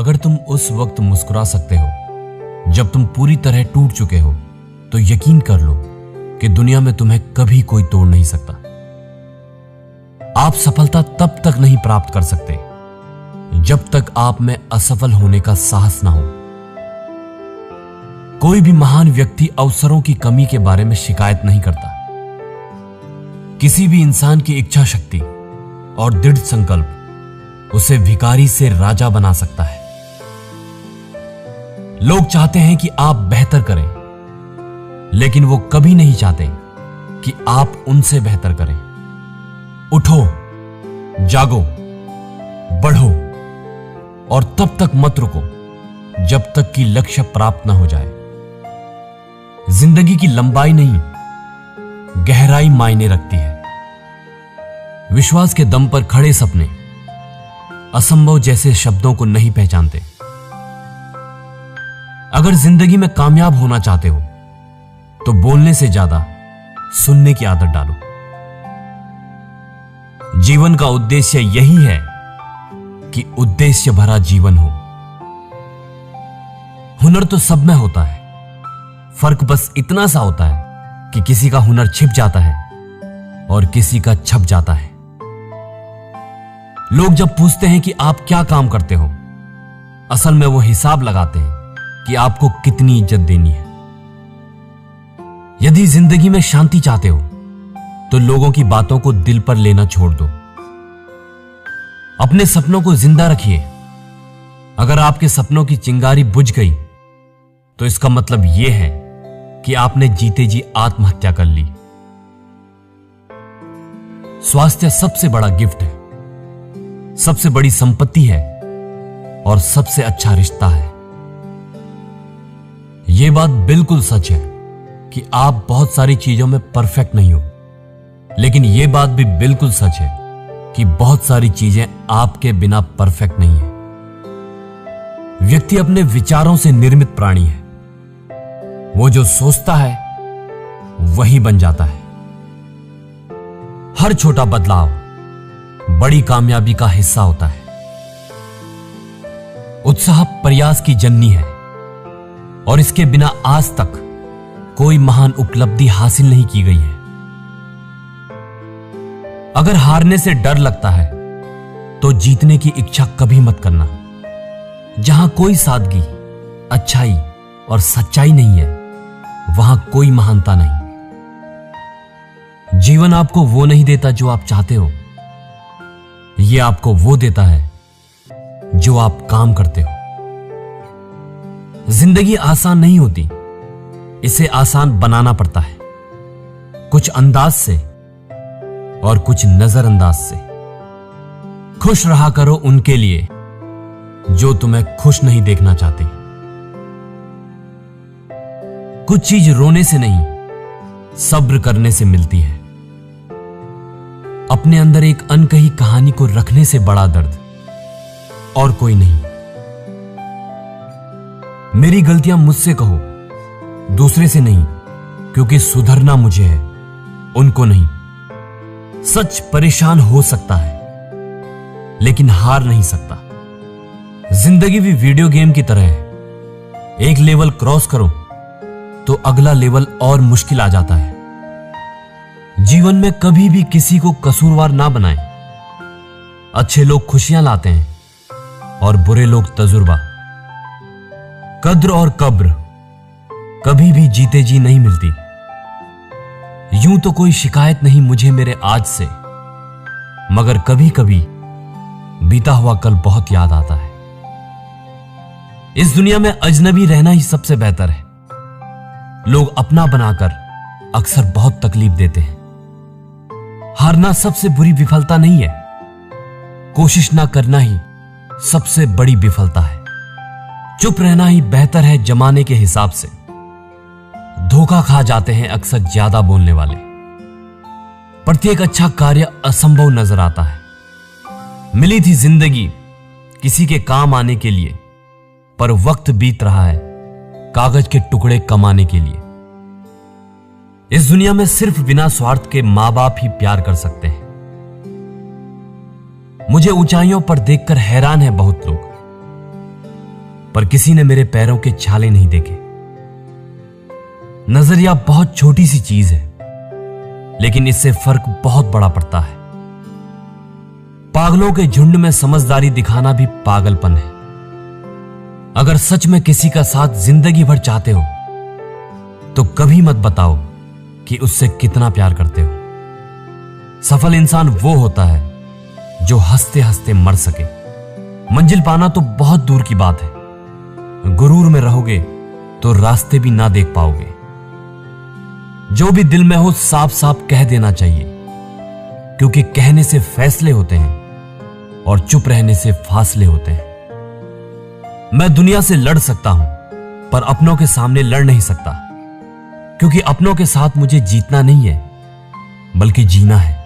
अगर तुम उस वक्त मुस्कुरा सकते हो जब तुम पूरी तरह टूट चुके हो, तो यकीन कर लो कि दुनिया में तुम्हें कभी कोई तोड़ नहीं सकता। आप सफलता तब तक नहीं प्राप्त कर सकते जब तक आप में असफल होने का साहस ना हो। कोई भी महान व्यक्ति अवसरों की कमी के बारे में शिकायत नहीं करता। किसी भी इंसान की इच्छा शक्ति और दृढ़ संकल्प उसे भिखारी से राजा बना सकता है। लोग चाहते हैं कि आप बेहतर करें, लेकिन वो कभी नहीं चाहते कि आप उनसे बेहतर करें। उठो, जागो, बढ़ो और तब तक मत रुको जब तक कि लक्ष्य प्राप्त ना हो जाए। जिंदगी की लंबाई नहीं, गहराई मायने रखती है। विश्वास के दम पर खड़े सपने असंभव जैसे शब्दों को नहीं पहचानते। अगर जिंदगी में कामयाब होना चाहते हो तो बोलने से ज्यादा सुनने की आदत डालो। जीवन का उद्देश्य यही है कि उद्देश्य भरा जीवन हो। हुनर तो सब में होता है, फर्क बस इतना सा होता है कि किसी का हुनर छिप जाता है और किसी का छप जाता है। लोग जब पूछते हैं कि आप क्या काम करते हो, असल में वो हिसाब लगाते हैं कि आपको कितनी इज्जत देनी है। यदि जिंदगी में शांति चाहते हो तो लोगों की बातों को दिल पर लेना छोड़ दो। अपने सपनों को जिंदा रखिए। अगर आपके सपनों की चिंगारी बुझ गई तो इसका मतलब यह है कि आपने जीते जी आत्महत्या कर ली। स्वास्थ्य सबसे बड़ा गिफ्ट है, सबसे बड़ी संपत्ति है और सबसे अच्छा रिश्ता है। यह बात बिल्कुल सच है कि आप बहुत सारी चीजों में परफेक्ट नहीं हो, लेकिन यह बात भी बिल्कुल सच है कि बहुत सारी चीजें आपके बिना परफेक्ट नहीं है। व्यक्ति अपने विचारों से निर्मित प्राणी है। वो जो सोचता है वही बन जाता है। हर छोटा बदलाव बड़ी कामयाबी का हिस्सा होता है। उत्साह प्रयास की जननी है और इसके बिना आज तक कोई महान उपलब्धि हासिल नहीं की गई है। अगर हारने से डर लगता है तो जीतने की इच्छा कभी मत करना। जहां कोई सादगी, अच्छाई और सच्चाई नहीं है, वहां कोई महानता नहीं। जीवन आपको वो नहीं देता जो आप चाहते हो, यह आपको वो देता है जो आप काम करते हो। जिंदगी आसान नहीं होती, इसे आसान बनाना पड़ता है, कुछ अंदाज से और कुछ नजरअंदाज से। खुश रहा करो उनके लिए जो तुम्हें खुश नहीं देखना चाहते। कुछ चीज रोने से नहीं, सब्र करने से मिलती है। अपने अंदर एक अनकही कहानी को रखने से बड़ा दर्द और कोई नहीं। मेरी गलतियां मुझसे कहो, दूसरे से नहीं, क्योंकि सुधरना मुझे है, उनको नहीं। सच परेशान हो सकता है, लेकिन हार नहीं सकता। जिंदगी भी वीडियो गेम की तरह है। एक लेवल क्रॉस करो तो अगला लेवल और मुश्किल आ जाता है। जीवन में कभी भी किसी को कसूरवार ना बनाएं। अच्छे लोग खुशियां लाते हैं और बुरे लोग तजुर्बा। कद्र और कब्र कभी भी जीते जी नहीं मिलती। यूं तो कोई शिकायत नहीं मुझे मेरे आज से, मगर कभी कभी बीता हुआ कल बहुत याद आता है। इस दुनिया में अजनबी रहना ही सबसे बेहतर है। लोग अपना बनाकर अक्सर बहुत तकलीफ देते हैं। हारना सबसे बुरी विफलता नहीं है, कोशिश ना करना ही सबसे बड़ी विफलता है। चुप रहना ही बेहतर है जमाने के हिसाब से। धोखा खा जाते हैं अक्सर ज्यादा बोलने वाले। प्रत्येक अच्छा कार्य असंभव नजर आता है। मिली थी जिंदगी किसी के काम आने के लिए, पर वक्त बीत रहा है कागज के टुकड़े कमाने के लिए। इस दुनिया में सिर्फ बिना स्वार्थ के मां बाप ही प्यार कर सकते हैं। मुझे ऊंचाइयों पर देखकर हैरान है बहुत लोग। पर किसी ने मेरे पैरों के छाले नहीं देखे। नजरिया बहुत छोटी सी चीज है, लेकिन इससे फर्क बहुत बड़ा पड़ता है। पागलों के झुंड में समझदारी दिखाना भी पागलपन है। अगर सच में किसी का साथ जिंदगी भर चाहते हो तो कभी मत बताओ कि उससे कितना प्यार करते हो। सफल इंसान वो होता है जो हंसते हंसते मर सके। मंजिल पाना तो बहुत दूर की बात है, गुरूर में रहोगे तो रास्ते भी ना देख पाओगे। जो भी दिल में हो साफ साफ कह देना चाहिए, क्योंकि कहने से फैसले होते हैं और चुप रहने से फासले होते हैं। मैं दुनिया से लड़ सकता हूं, पर अपनों के सामने लड़ नहीं सकता, क्योंकि अपनों के साथ मुझे जीतना नहीं है बल्कि जीना है।